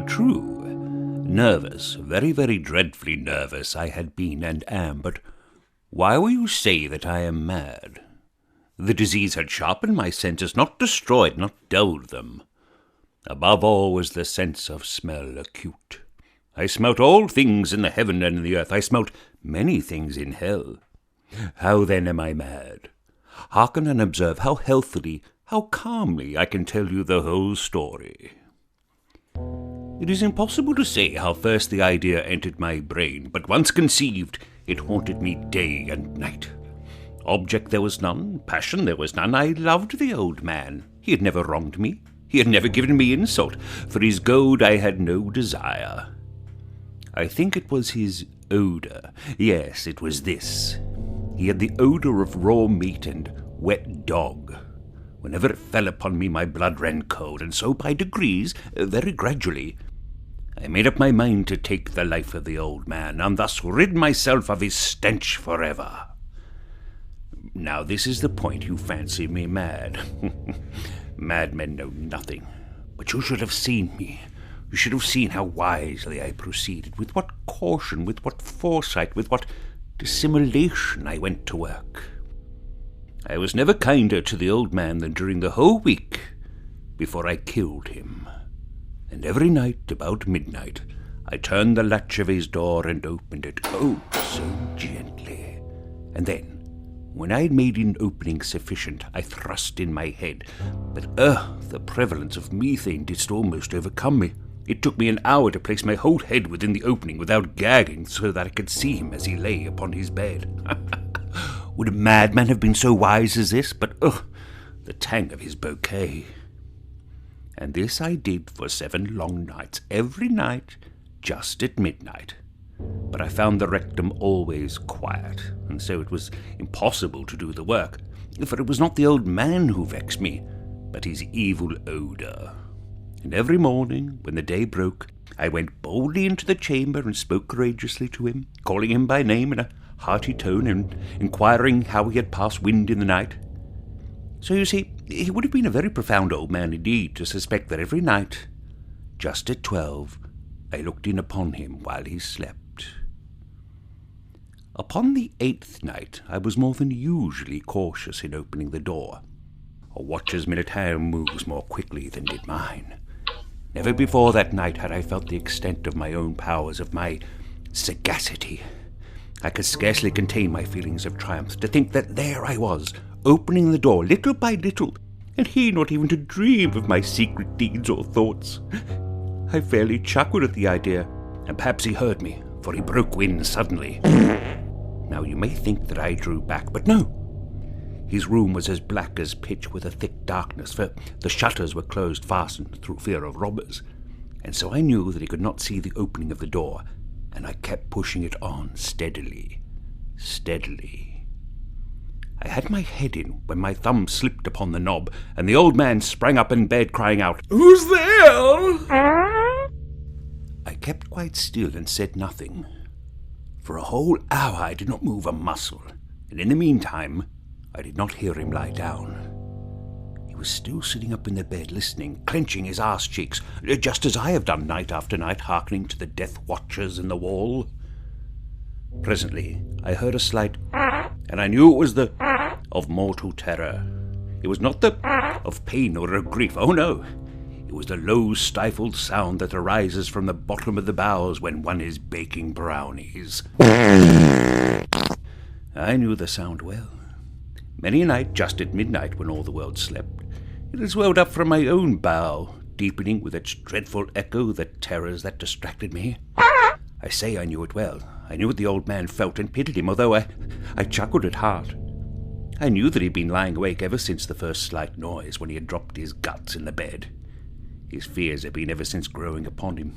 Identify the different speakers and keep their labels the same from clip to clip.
Speaker 1: True. Nervous, very, very dreadfully nervous I had been and am, but why will you say that I am mad? The disease had sharpened my senses, not destroyed, not dulled them. Above all was the sense of smell acute. I smelt all things in the heaven and in the earth. I smelt many things in hell. How then am I mad? Hearken and observe how healthily, how calmly I can tell you the whole story. It is impossible to say how first the idea entered my brain, but once conceived, it haunted me day and night. Object there was none, passion there was none. I loved the old man. He had never wronged me. He had never given me insult. For his gold I had no desire. I think it was his odour. Yes, it was this. He had the odour of raw meat and wet dog. Whenever it fell upon me, my blood ran cold, and so by degrees, very gradually, I made up my mind to take the life of the old man, and thus rid myself of his stench forever. Now this is the point you fancy me mad. Madmen know nothing, but you should have seen me. You should have seen how wisely I proceeded, with what caution, with what foresight, with what dissimulation I went to work. I was never kinder to the old man than during the whole week before I killed him. And every night, about midnight, I turned the latch of his door and opened it, oh, so gently. And then, when I had made an opening sufficient, I thrust in my head. But, the prevalence of methane did almost overcome me. It took me an hour to place my whole head within the opening without gagging, so that I could see him as he lay upon his bed. Would a madman have been so wise as this? But, the tang of his bouquet. And this I did for 7 long nights, every night, just at midnight. But I found the rectum always quiet, and so it was impossible to do the work, for it was not the old man who vexed me, but his evil odour. And every morning, when the day broke, I went boldly into the chamber and spoke courageously to him, calling him by name in a hearty tone, and inquiring how he had passed wind in the night. So you see, he would have been a very profound old man indeed to suspect that every night, just at 12, I looked in upon him while he slept. Upon the 8th night, I was more than usually cautious in opening the door. A watcher's minute hand moves more quickly than did mine. Never before that night had I felt the extent of my own powers, of my sagacity. I could scarcely contain my feelings of triumph to think that there I was, opening the door little by little, and he not even to dream of my secret deeds or thoughts. I fairly chuckled at the idea, and perhaps he heard me, for he broke in suddenly. Now you may think that I drew back, but no. His room was as black as pitch with a thick darkness, for the shutters were closed fastened through fear of robbers, and so I knew that he could not see the opening of the door, and I kept pushing it on steadily, steadily. I had my head in when my thumb slipped upon the knob, and the old man sprang up in bed crying out, "Who's there?" I kept quite still and said nothing. For a whole hour I did not move a muscle, and in the meantime I did not hear him lie down. He was still sitting up in the bed listening, clenching his arse cheeks, just as I have done night after night, hearkening to the death watchers in the wall. Presently I heard a slight, and I knew it was the of mortal terror. It was not the of pain or of grief, oh no. It was the low, stifled sound that arises from the bottom of the bowels when one is baking brownies. I knew the sound well. Many a night, just at midnight, when all the world slept, it has welled up from my own bowel, deepening with its dreadful echo the terrors that distracted me. I say I knew it well. I knew what the old man felt and pitied him, although I chuckled at heart. I knew that he'd been lying awake ever since the first slight noise, when he had dropped his guts in the bed. His fears had been ever since growing upon him.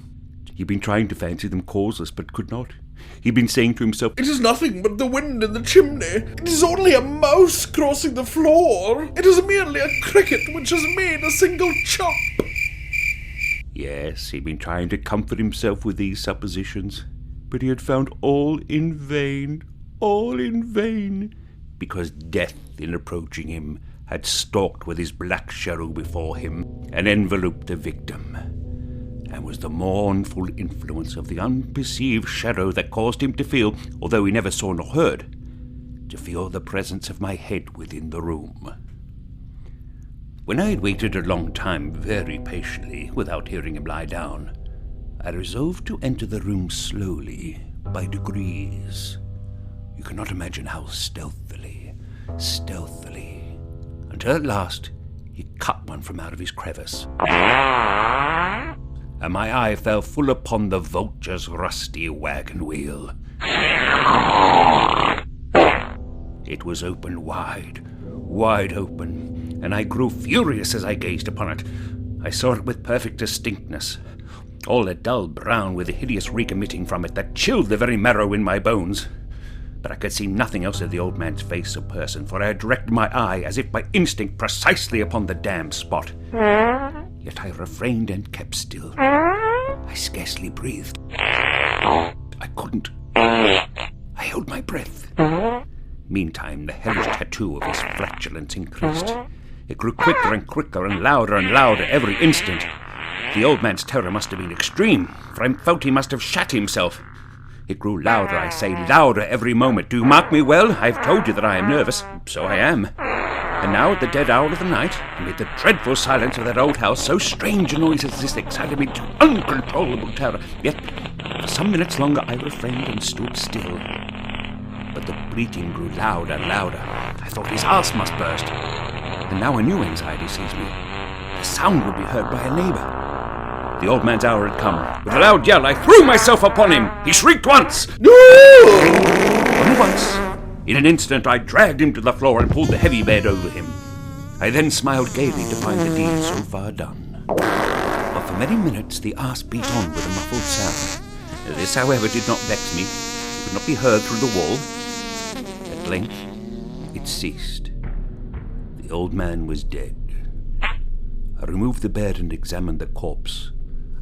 Speaker 1: He'd been trying to fancy them causeless, but could not. He'd been saying to himself, "It is nothing but the wind in the chimney. It is only a mouse crossing the floor. It is merely a cricket which has made a single chop." Yes, he'd been trying to comfort himself with these suppositions, but he had found all in vain, because death, in approaching him, had stalked with his black shadow before him and enveloped the victim. and was the mournful influence of the unperceived shadow that caused him to feel, although he never saw nor heard, to feel the presence of my head within the room. When I had waited a long time very patiently, without hearing him lie down, I resolved to enter the room slowly, by degrees. You cannot imagine how stealthily, until at last he cut one from out of his crevice, and my eye fell full upon the vulture's rusty wagon wheel. It was open wide open, and I grew furious as I gazed upon it. I saw it with perfect distinctness, all a dull brown with a hideous reek emitting from it that chilled the very marrow in my bones. But I could see nothing else of the old man's face or person, for I had directed my eye, as if by instinct, precisely upon the damned spot. Yet I refrained and kept still. I scarcely breathed. I couldn't. I held my breath. Meantime, the hellish tattoo of his flatulence increased. It grew quicker and quicker and louder every instant. The old man's terror must have been extreme, for I felt he must have shat himself. It grew louder, I say, louder every moment. Do you mark me well? I have told you that I am nervous. So I am. And now, at the dead hour of the night, amid the dreadful silence of that old house, so strange a noise as this excited me to uncontrollable terror. Yet, for some minutes longer I refrained and stood still. But the bleating grew louder. I thought his heart must burst. And now a new anxiety seized me. The sound would be heard by a neighbour. The old man's hour had come. With a loud yell, I threw myself upon him. He shrieked once. No! Only once. In an instant, I dragged him to the floor and pulled the heavy bed over him. I then smiled gaily to find the deed so far done. But for many minutes, the arse beat on with a muffled sound. This, however, did not vex me. It could not be heard through the wall. At length, it ceased. The old man was dead. I removed the bed and examined the corpse.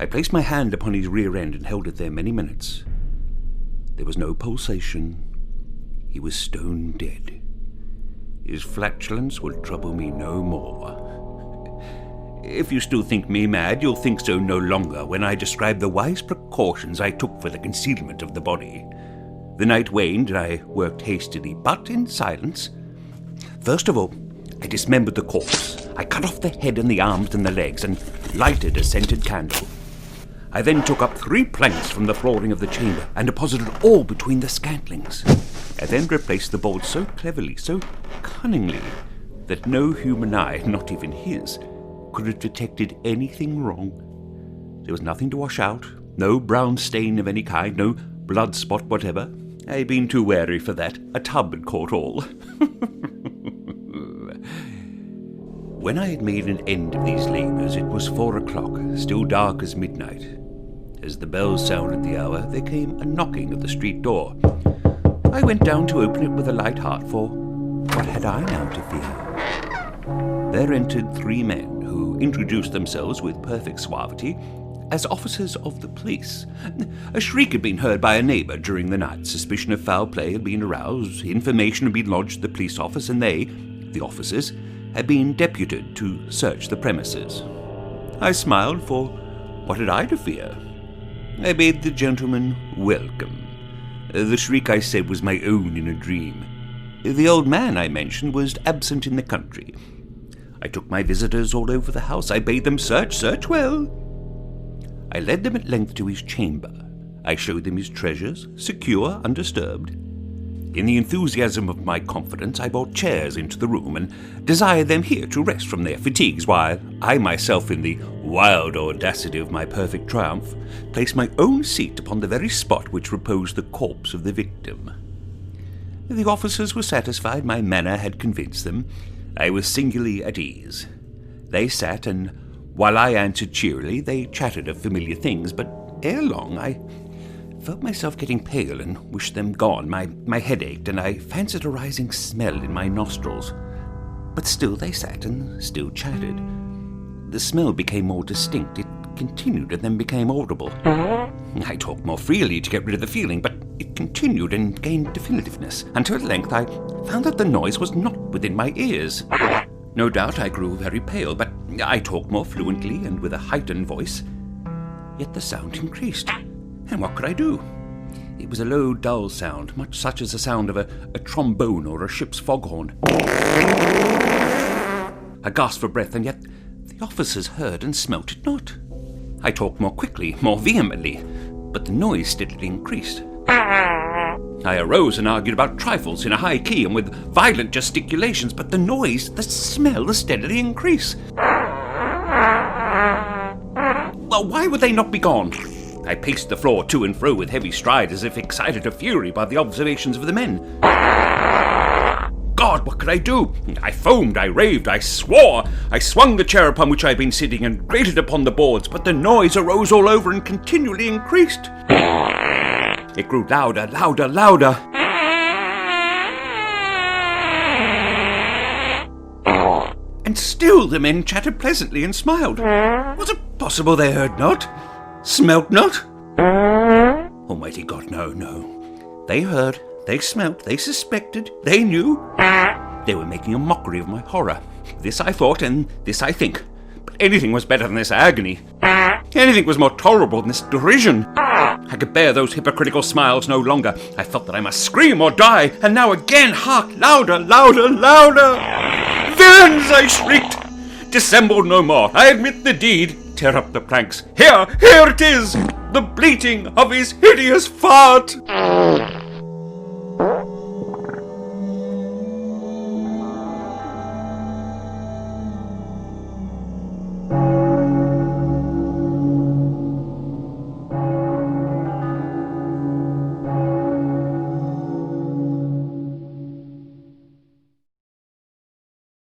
Speaker 1: I placed my hand upon his rear end and held it there many minutes. There was no pulsation. He was stone dead. His flatulence will trouble me no more. If you still think me mad, you'll think so no longer when I describe the wise precautions I took for the concealment of the body. The night waned, and I worked hastily, but in silence. First of all, I dismembered the corpse. I cut off the head and the arms and the legs, and lighted a scented candle. I then took up 3 planks from the flooring of the chamber, and deposited all between the scantlings. I then replaced the board so cleverly, so cunningly, that no human eye, not even his, could have detected anything wrong. There was nothing to wash out, no brown stain of any kind, no blood spot whatever. I had been too wary for that. A tub had caught all. When I had made an end of these labours, it was 4 o'clock, still dark as midnight. As the bells sounded the hour, there came a knocking at the street door. I went down to open it with a light heart, for what had I now to fear? There entered 3 men, who introduced themselves with perfect suavity as officers of the police. A shriek had been heard by a neighbour during the night. Suspicion of foul play had been aroused. Information had been lodged at the police office, and they, the officers, had been deputed to search the premises. I smiled, for what had I to fear? I bade the gentleman welcome. The shriek, I said, was my own in a dream. The old man I mentioned was absent in the country. I took my visitors all over the house. I bade them search well. I led them at length to his chamber. I showed them his treasures, secure, undisturbed. In the enthusiasm of my confidence, I brought chairs into the room and desired them here to rest from their fatigues, while I myself, in the wild audacity of my perfect triumph, placed my own seat upon the very spot which reposed the corpse of the victim. The officers were satisfied. My manner had convinced them. I was singularly at ease. They sat, and while I answered cheerily, they chatted of familiar things, but ere long I felt myself getting pale and wished them gone. My head ached, and I fancied a rising smell in my nostrils. But still they sat and still chatted. The smell became more distinct. It continued and then became audible. I talked more freely to get rid of the feeling, but it continued and gained definitiveness, until at length I found that the noise was not within my ears. No doubt I grew very pale, but I talked more fluently and with a heightened voice. Yet the sound increased. And what could I do? It was a low, dull sound, much such as the sound of a trombone or a ship's foghorn. I gasped for breath, and yet the officers heard and smelt it not. I talked more quickly, more vehemently, but the noise steadily increased. I arose and argued about trifles in a high key and with violent gesticulations, but the noise, the smell, steadily increased. Well, why would they not be gone? I paced the floor to and fro with heavy strides, as if excited to fury by the observations of the men. God, what could I do? I foamed, I raved, I swore. I swung the chair upon which I had been sitting and grated upon the boards, but the noise arose all over and continually increased. It grew louder, louder, louder. And still the men chattered pleasantly and smiled. Was it possible they heard not? Smelt not? Almighty God, no. They heard, they smelt, they suspected, they knew. They were making a mockery of my horror. This I thought, and this I think. But anything was better than this agony. Anything was more tolerable than this derision. I could bear those hypocritical smiles no longer. I felt that I must scream or die, and now again, hark, louder, louder, louder! Villains, I shrieked! Dissemble no more. I admit the deed. Tear up the planks. Here it is! The bleating of his hideous fart!